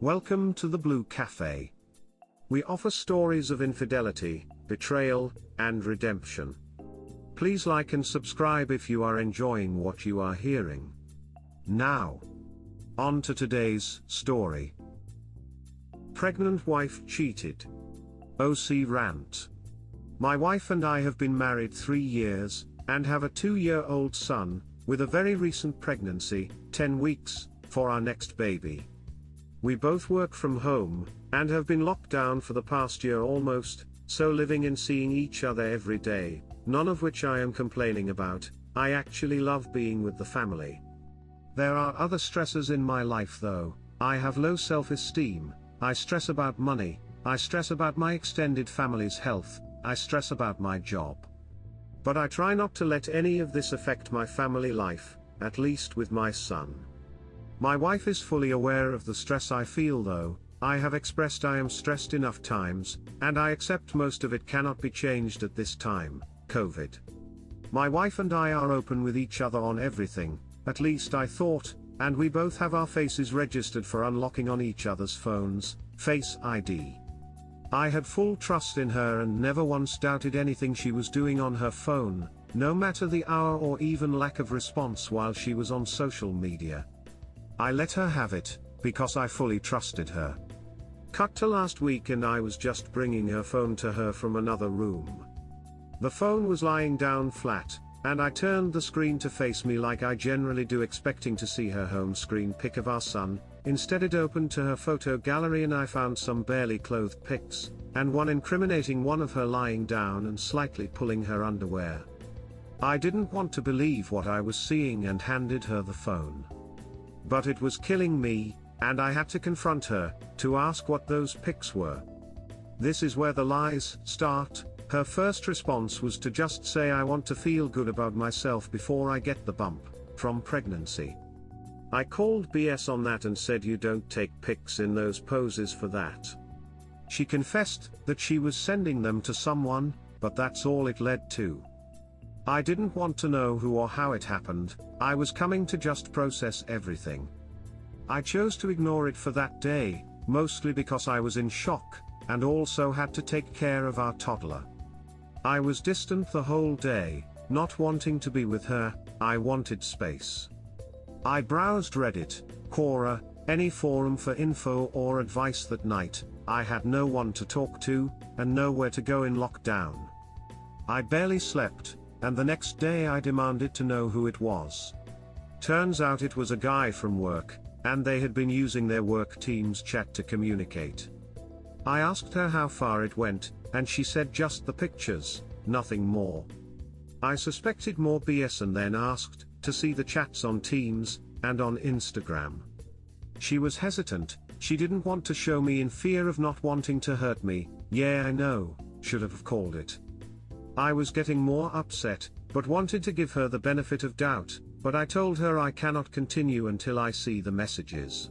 Welcome to the Blue Cafe. We offer stories of infidelity, betrayal, and redemption. Please like and subscribe if you are enjoying what you are hearing. Now, on to today's story. Pregnant wife cheated. OC rant. My wife and I have been married 3 years, and have a 2-year-old son, with a very recent pregnancy, 10 weeks, for our next baby. We both work from home, and have been locked down for the past year almost, so living and seeing each other every day, none of which I am complaining about. I actually love being with the family. There are other stresses in my life though. I have low self-esteem, I stress about money, I stress about my extended family's health, I stress about my job. But I try not to let any of this affect my family life, at least with my son. My wife is fully aware of the stress I feel though. I have expressed I am stressed enough times, and I accept most of it cannot be changed at this time, COVID. My wife and I are open with each other on everything, at least I thought, and we both have our faces registered for unlocking on each other's phones, Face ID. I had full trust in her and never once doubted anything she was doing on her phone, no matter the hour or even lack of response while she was on social media. I let her have it, because I fully trusted her. Cut to last week and I was just bringing her phone to her from another room. The phone was lying down flat, and I turned the screen to face me like I generally do, expecting to see her home screen pic of our son. Instead it opened to her photo gallery and I found some barely clothed pics, and one incriminating one of her lying down and slightly pulling her underwear. I didn't want to believe what I was seeing and handed her the phone. But it was killing me, and I had to confront her, to ask what those pics were. This is where the lies start. Her first response was to just say I want to feel good about myself before I get the bump from pregnancy. I called BS on that and said you don't take pics in those poses for that. She confessed that she was sending them to someone, but that's all it led to. I didn't want to know who or how it happened. I was coming to just process everything. I chose to ignore it for that day, mostly because I was in shock, and also had to take care of our toddler. I was distant the whole day, not wanting to be with her. I wanted space. I browsed Reddit, Quora, any forum for info or advice that night. I had no one to talk to, and nowhere to go in lockdown. I barely slept, and the next day I demanded to know who it was. Turns out it was a guy from work, and they had been using their work team's chat to communicate. I asked her how far it went, and she said just the pictures, nothing more. I suspected more BS and then asked to see the chats on Teams and on Instagram. She was hesitant. She didn't want to show me in fear of not wanting to hurt me. Yeah, I know, should have called it. I was getting more upset, but wanted to give her the benefit of doubt, but I told her I cannot continue until I see the messages.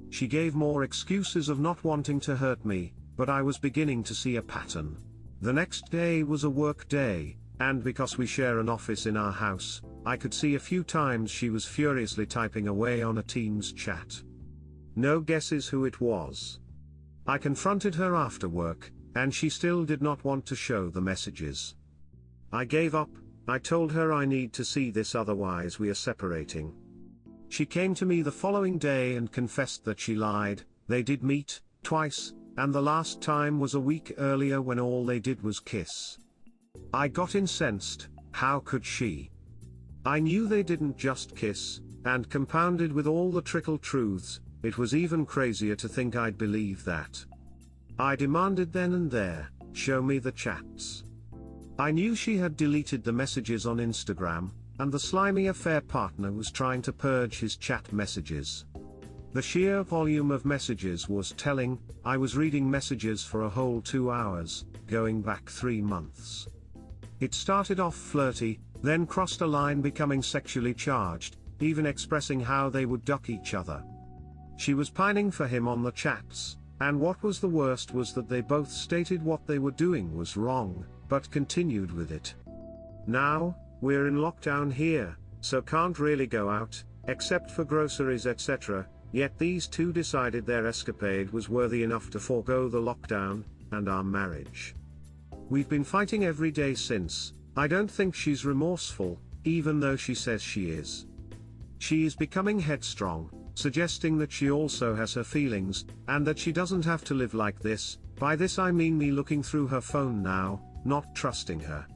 She gave more excuses of not wanting to hurt me, but I was beginning to see a pattern. The next day was a work day, and because we share an office in our house, I could see a few times she was furiously typing away on a Teams chat. No guesses who it was. I confronted her after work, and she still did not want to show the messages. I gave up. I told her I need to see this, otherwise we are separating. She came to me the following day and confessed that she lied. They did meet twice, and the last time was a week earlier when all they did was kiss. I got incensed. How could she? I knew they didn't just kiss, and compounded with all the trickle truths, it was even crazier to think I'd believe that. I demanded then and there, show me the chats. I knew she had deleted the messages on Instagram, and the slimy affair partner was trying to purge his chat messages. The sheer volume of messages was telling. I was reading messages for a whole 2 hours, going back 3 months. It started off flirty, then crossed a line becoming sexually charged, even expressing how they would duck each other. She was pining for him on the chats, and what was the worst was that they both stated what they were doing was wrong, but continued with it. Now, we're in lockdown here, so can't really go out, except for groceries etc., Yet these two decided their escapade was worthy enough to forego the lockdown and our marriage. We've been fighting every day since. I don't think she's remorseful, even though she says she is. She is becoming headstrong, suggesting that she also has her feelings, and that she doesn't have to live like this. By this I mean me looking through her phone now, not trusting her.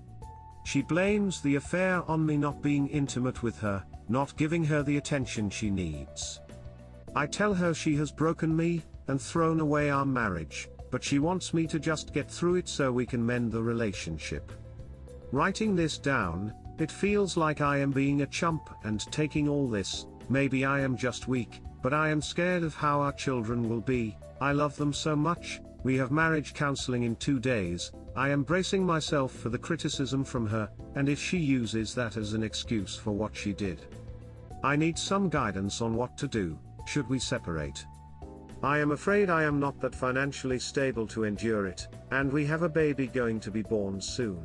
She blames the affair on me not being intimate with her, not giving her the attention she needs. I tell her she has broken me, and thrown away our marriage, but she wants me to just get through it so we can mend the relationship. Writing this down, it feels like I am being a chump and taking all this. Maybe I am just weak, but I am scared of how our children will be. I love them so much. We have marriage counseling in 2 days. I am bracing myself for the criticism from her, and if she uses that as an excuse for what she did. I need some guidance on what to do. Should we separate? I am afraid I am not that financially stable to endure it, and we have a baby going to be born soon.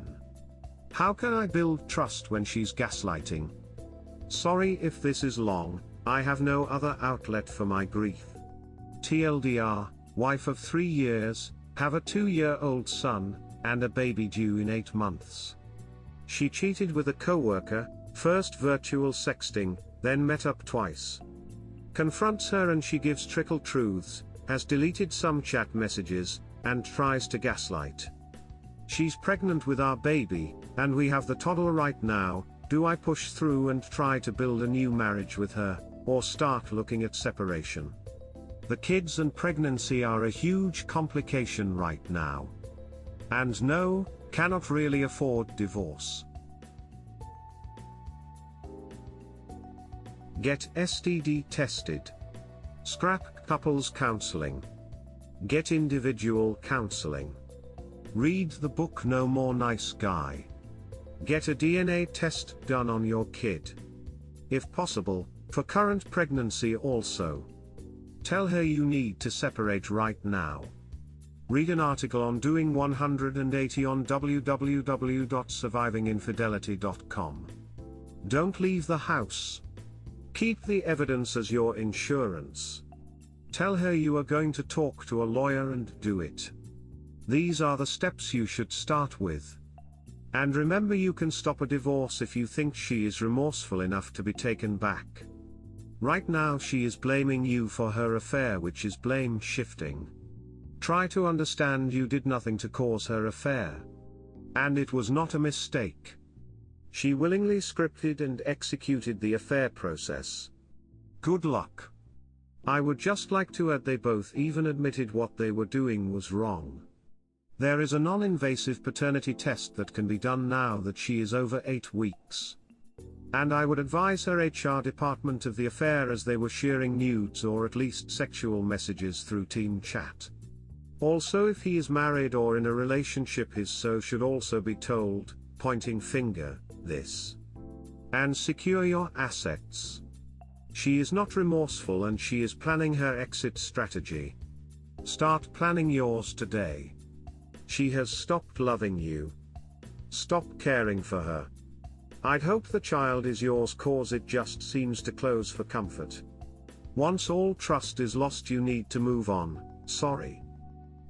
How can I build trust when she's gaslighting? Sorry if this is long, I have no other outlet for my grief. TLDR, wife of 3 years, have a 2-year-old son, and a baby due in 8 months. She cheated with a coworker, first virtual sexting, then met up twice. Confronts her and she gives trickle truths, has deleted some chat messages, and tries to gaslight. She's pregnant with our baby, and we have the toddler right now. Do I push through and try to build a new marriage with her, or start looking at separation? The kids and pregnancy are a huge complication right now. And no, cannot really afford divorce. Get STD tested. Scrap couples counseling. Get individual counseling. Read the book No More Nice Guy. Get a DNA test done on your kid. If possible, for current pregnancy also. Tell her you need to separate right now. Read an article on Doing 180 on www.survivinginfidelity.com. Don't leave the house. Keep the evidence as your insurance. Tell her you are going to talk to a lawyer and do it. These are the steps you should start with. And remember, you can stop a divorce if you think she is remorseful enough to be taken back. Right now she is blaming you for her affair, which is blame shifting. Try to understand you did nothing to cause her affair. And it was not a mistake. She willingly scripted and executed the affair process. Good luck. I would just like to add they both even admitted what they were doing was wrong. There is a non-invasive paternity test that can be done now that she is over 8 weeks. And I would advise her HR department of the affair, as they were sharing nudes or at least sexual messages through team chat. Also, if he is married or in a relationship, his so should also be told, pointing finger, this. And secure your assets. She is not remorseful and she is planning her exit strategy. Start planning yours today. She has stopped loving you. Stop caring for her. I'd hope the child is yours, cause it just seems to close for comfort. Once all trust is lost, you need to move on. Sorry.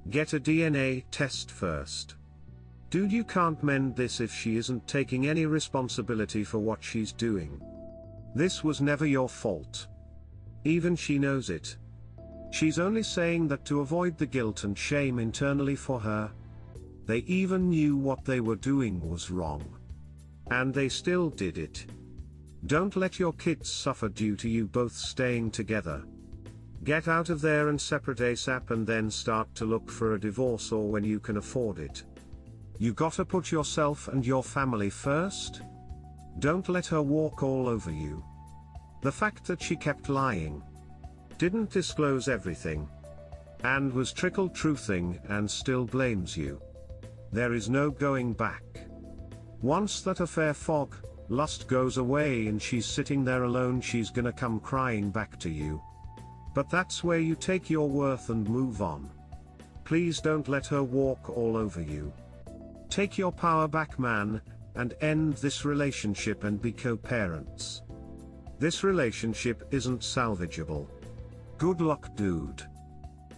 Get a DNA test first. Dude, you can't mend this if she isn't taking any responsibility for what she's doing. This was never your fault. Even she knows it. She's only saying that to avoid the guilt and shame internally for her. They even knew what they were doing was wrong. And they still did it. Don't let your kids suffer due to you both staying together. Get out of there and separate ASAP, and then start to look for a divorce or when you can afford it. You gotta put yourself and your family first. Don't let her walk all over you. The fact that she kept lying, didn't disclose everything, and was trickle truthing and still blames you. There is no going back. Once that affair fog, lust goes away and she's sitting there alone, she's gonna come crying back to you. But that's where you take your worth and move on. Please don't let her walk all over you. Take your power back, man, and end this relationship and be co-parents. This relationship isn't salvageable. Good luck, dude.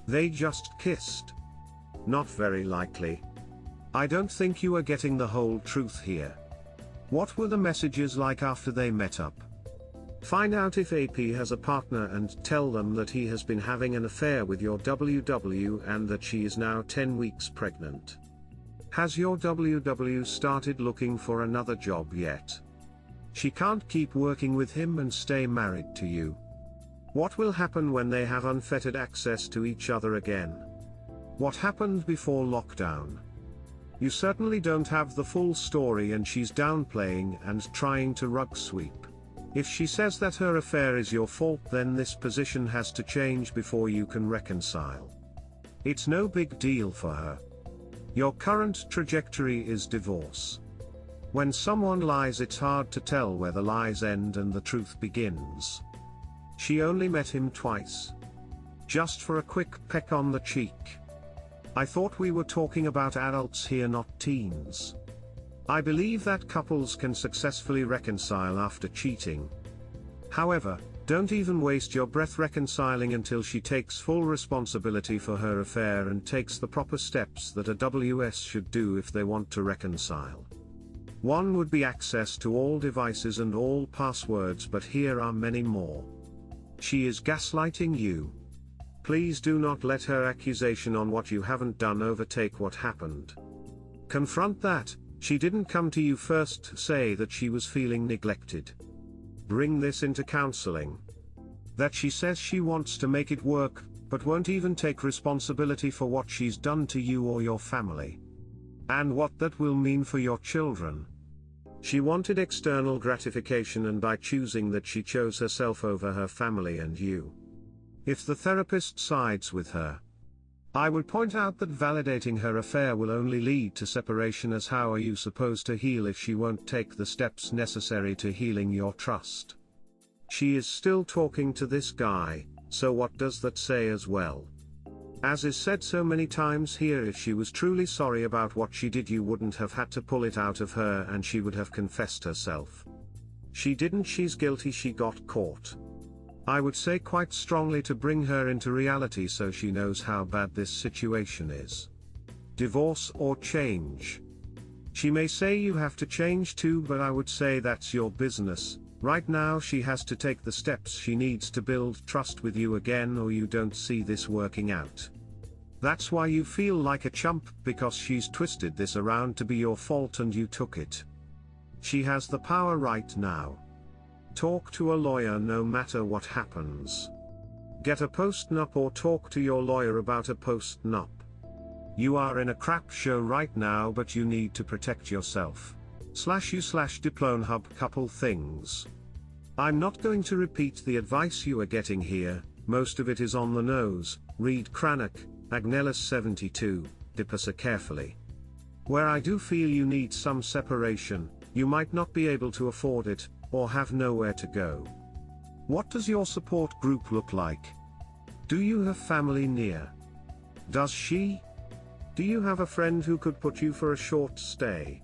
They just kissed. Not very likely. I don't think you are getting the whole truth here. What were the messages like after they met up? Find out if AP has a partner and tell them that he has been having an affair with your WW and that she is now 10 weeks pregnant. Has your WW started looking for another job yet? She can't keep working with him and stay married to you. What will happen when they have unfettered access to each other again? What happened before lockdown? You certainly don't have the full story, and she's downplaying and trying to rug sweep. If she says that her affair is your fault, then this position has to change before you can reconcile. It's no big deal for her. Your current trajectory is divorce. When someone lies, it's hard to tell where the lies end and the truth begins. She only met him twice. Just for a quick peck on the cheek. I thought we were talking about adults here, not teens. I believe that couples can successfully reconcile after cheating. However, don't even waste your breath reconciling until she takes full responsibility for her affair and takes the proper steps that a WS should do if they want to reconcile. One would be access to all devices and all passwords, but here are many more. She is gaslighting you. Please do not let her accusation on what you haven't done overtake what happened. Confront that. She didn't come to you first to say that she was feeling neglected. Bring this into counseling. That she says she wants to make it work, but won't even take responsibility for what she's done to you or your family. And what that will mean for your children. She wanted external gratification, and by choosing that she chose herself over her family and you. If the therapist sides with her, I would point out that validating her affair will only lead to separation, as how are you supposed to heal if she won't take the steps necessary to healing your trust? She is still talking to this guy, so what does that say as well? As is said so many times here, if she was truly sorry about what she did, you wouldn't have had to pull it out of her and she would have confessed herself. She didn't, she's guilty, she got caught. I would say quite strongly to bring her into reality so she knows how bad this situation is. Divorce or change. She may say you have to change too, but I would say that's your business. Right now she has to take the steps she needs to build trust with you again, or you don't see this working out. That's why you feel like a chump, because she's twisted this around to be your fault and you took it. She has the power right now. Talk to a lawyer no matter what happens. Get a post-nup or talk to your lawyer about a post-nup. You are in a crap show right now, but you need to protect yourself. /u/Diplonehub couple things. I'm not going to repeat the advice you are getting here, most of it is on the nose. Read Cranach, Agnellis 72, Dipasa carefully. Where I do feel you need some separation, you might not be able to afford it, or have nowhere to go. What does your support group look like? Do you have family near? Does she? Do you have a friend who could put you for a short stay?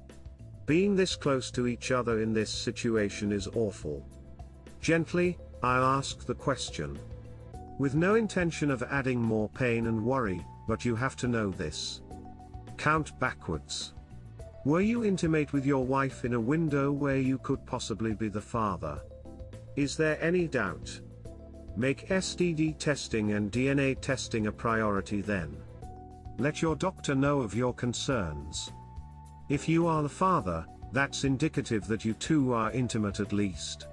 Being this close to each other in this situation is awful. Gently, I'll ask the question. With no intention of adding more pain and worry, but you have to know this. Count backwards. Were you intimate with your wife in a window where you could possibly be the father? Is there any doubt? Make STD testing and DNA testing a priority then. Let your doctor know of your concerns. If you are the father, that's indicative that you two are intimate at least.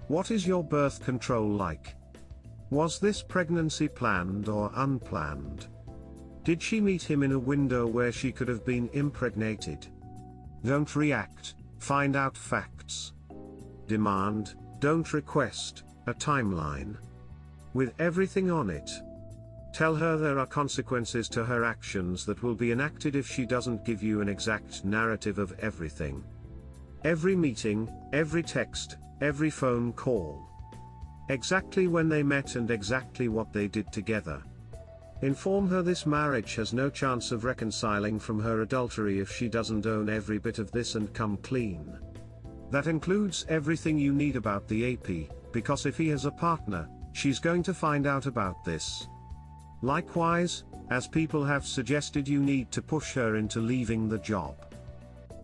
What is your birth control like? Was this pregnancy planned or unplanned? Did she meet him in a window where she could have been impregnated? Don't react, find out facts. Demand, don't request, a timeline. With everything on it. Tell her there are consequences to her actions that will be enacted if she doesn't give you an exact narrative of everything. Every meeting, every text, every phone call. Exactly when they met and exactly what they did together. Inform her this marriage has no chance of reconciling from her adultery if she doesn't own every bit of this and come clean. That includes everything you need about the AP, because if he has a partner, she's going to find out about this. Likewise, as people have suggested, you need to push her into leaving the job.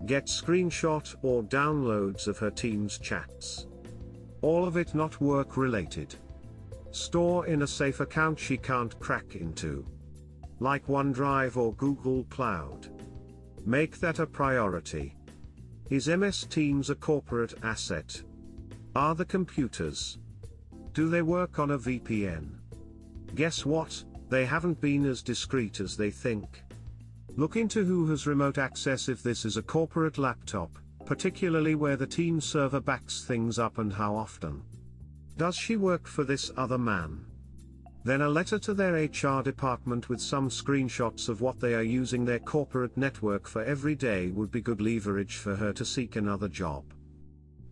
Get screenshot or downloads of her team's chats. All of it not work related. Store in a safe account she can't crack into, like OneDrive or Google Cloud. Make that a priority. Is MS Teams a corporate asset? Are the computers? Do they work on a VPN? Guess what? They haven't been as discreet as they think. Look into who has remote access if this is a corporate laptop, particularly where the team server backs things up, and how often. Does she work for this other man? Then a letter to their HR department with some screenshots of what they are using their corporate network for every day would be good leverage for her to seek another job.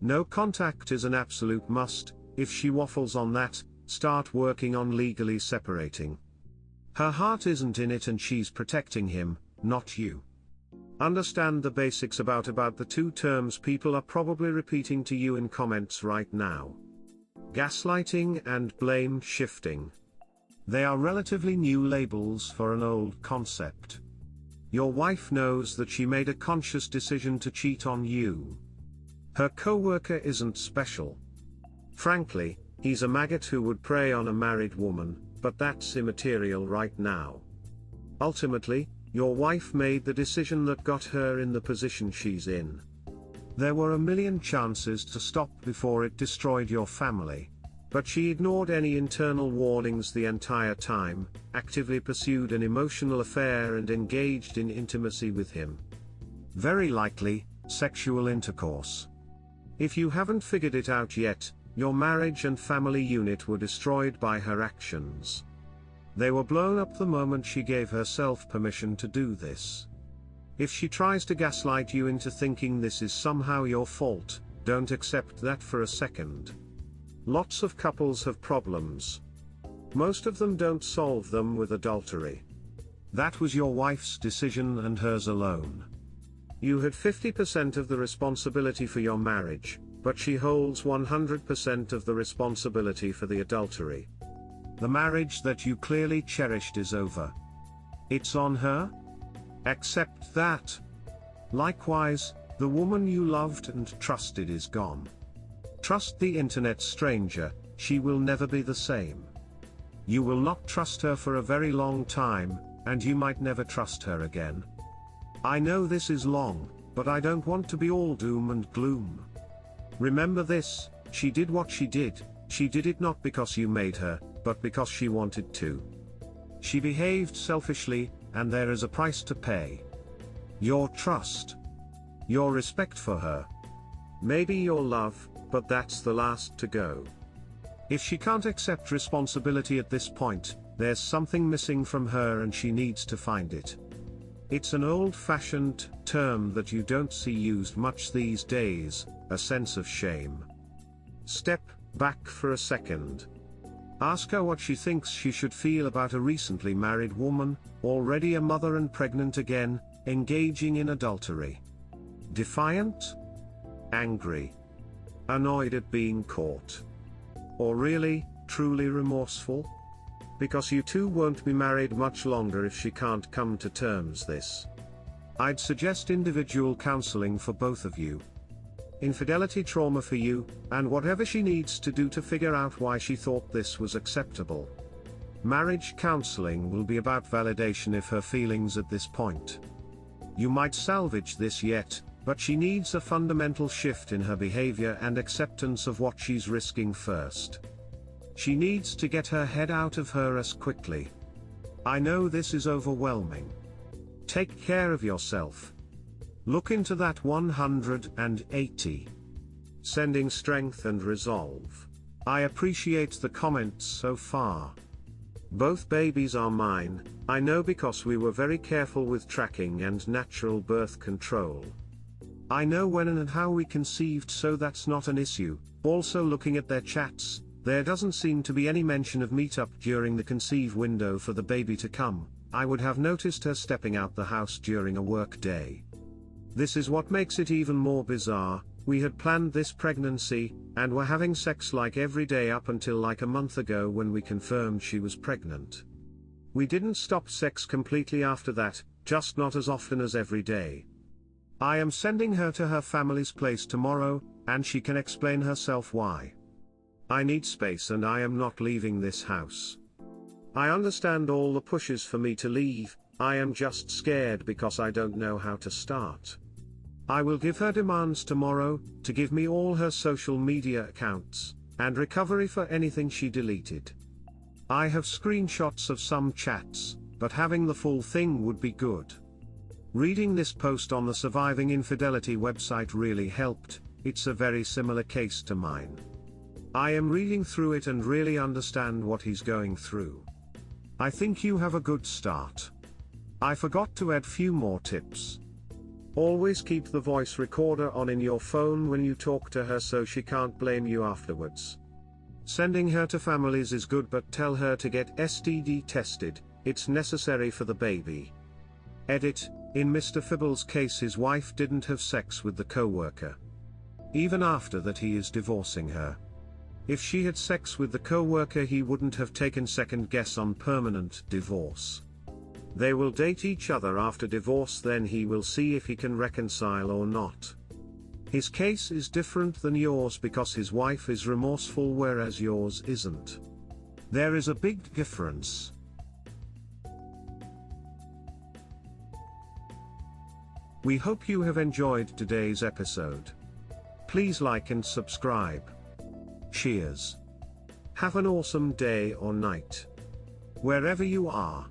No contact is an absolute must. If she waffles on that, start working on legally separating. Her heart isn't in it and she's protecting him, not you. Understand the basics about the two terms people are probably repeating to you in comments right now. Gaslighting and blame shifting. They are relatively new labels for an old concept. Your wife knows that she made a conscious decision to cheat on you. Her coworker isn't special. Frankly, he's a maggot who would prey on a married woman, but that's immaterial right now. Ultimately, your wife made the decision that got her in the position she's in. There were a million chances to stop before it destroyed your family. But she ignored any internal warnings the entire time, actively pursued an emotional affair and engaged in intimacy with him. Very likely, sexual intercourse. If you haven't figured it out yet, your marriage and family unit were destroyed by her actions. They were blown up the moment she gave herself permission to do this. If she tries to gaslight you into thinking this is somehow your fault, don't accept that for a second. Lots of couples have problems. Most of them don't solve them with adultery. That was your wife's decision and hers alone. You had 50% of the responsibility for your marriage, but she holds 100% of the responsibility for the adultery. The marriage that you clearly cherished is over. It's on her? Accept that. Likewise, the woman you loved and trusted is gone. Trust the internet stranger, she will never be the same. You will not trust her for a very long time, and you might never trust her again. I know this is long, but I don't want to be all doom and gloom. Remember this, she did what she did it not because you made her, but because she wanted to. She behaved selfishly, and there is a price to pay. Your trust. Your respect for her. Maybe your love, but that's the last to go. If she can't accept responsibility at this point, there's something missing from her and she needs to find it. It's an old-fashioned term that you don't see used much these days, a sense of shame. Step back for a second. Ask her what she thinks she should feel about a recently married woman, already a mother and pregnant again, engaging in adultery. Defiant? Angry? Annoyed at being caught? Or really, truly remorseful? Because you two won't be married much longer if she can't come to terms this. I'd suggest individual counseling for both of you. Infidelity trauma for you, and whatever she needs to do to figure out why she thought this was acceptable. Marriage counseling will be about validation of her feelings at this point. You might salvage this yet, but she needs a fundamental shift in her behavior and acceptance of what she's risking first. She needs to get her head out of her ass quickly. I know this is overwhelming. Take care of yourself. Look into that 180. Sending strength and resolve. I appreciate the comments so far. Both babies are mine, I know, because we were very careful with tracking and natural birth control. I know when and how we conceived, so that's not an issue. Also, looking at their chats, there doesn't seem to be any mention of meetup during the conceive window for the baby to come. I would have noticed her stepping out the house during a work day. This is what makes it even more bizarre. We had planned this pregnancy, and were having sex like every day up until like a month ago when we confirmed she was pregnant. We didn't stop sex completely after that, just not as often as every day. I am sending her to her family's place tomorrow, and she can explain herself why. I need space and I am not leaving this house. I understand all the pushes for me to leave, I am just scared because I don't know how to start. I will give her demands tomorrow, to give me all her social media accounts, and recovery for anything she deleted. I have screenshots of some chats, but having the full thing would be good. Reading this post on the Surviving Infidelity website really helped, it's a very similar case to mine. I am reading through it and really understand what he's going through. I think you have a good start. I forgot to add few more tips. Always keep the voice recorder on in your phone when you talk to her so she can't blame you afterwards. Sending her to families is good, but tell her to get STD tested, it's necessary for the baby. Edit: in Mr. Fibble's case his wife didn't have sex with the co-worker. Even after that he is divorcing her. If she had sex with the co-worker he wouldn't have taken second guess on permanent divorce. They will date each other after divorce, then he will see if he can reconcile or not. His case is different than yours because his wife is remorseful whereas yours isn't. There is a big difference. We hope you have enjoyed today's episode. Please like and subscribe. Cheers. Have an awesome day or night, wherever you are.